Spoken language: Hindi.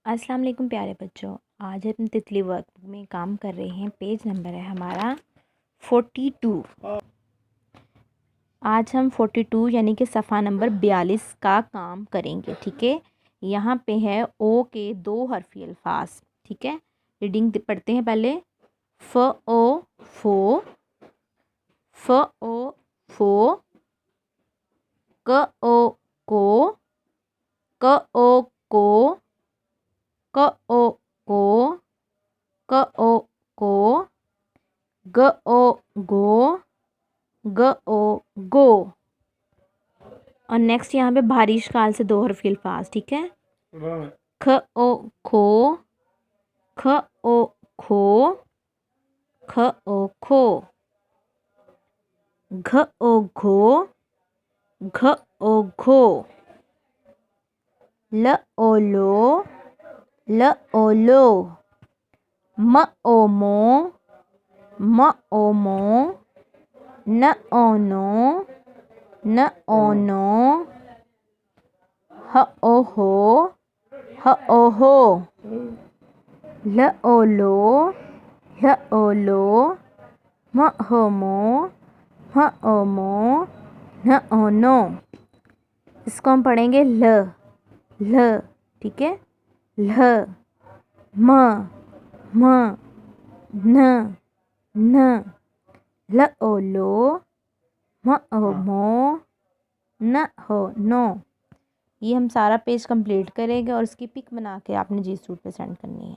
अस्सलाम वालेकुम प्यारे बच्चों। आज हम तितली वर्क में काम कर रहे हैं। पेज नंबर है हमारा 42। आज हम 42 यानी कि सफ़ा नंबर 42 का काम करेंगे। ठीक है, यहाँ पे है ओ के 2 हरफी अल्फाज। ठीक है, रीडिंग पढ़ते हैं पहले। फ ओ फो, फ ओ फो, क ओ को, क ओ को, क ओ को, क ओ को, ग ओ गो, ग ओ गो। और नेक्स्ट यहाँ पे भारी शकाल से 2 हरफी अल्फाज। ठीक है, ख ओ खो, ख ओ खो, ख ओ खो, घ ओ घो, घ ओ घो, ल ओ लो, ल ओ लो, म ओ मो, म ओ मो, न ओ नो, न ओ नो, ह ओ हो, ह ओ हो, ल ओ लो, ल ओ लो, म हो मो, म ओ मो, न ओ नो। इसको हम पढ़ेंगे ल ल। ठीक है, ल म म न न, ल ओ लो, म ओ मो, न हो नो। ये हम सारा पेज कंप्लीट करेंगे और इसकी पिक बना के आपने जी सूट पे सेंड करनी है।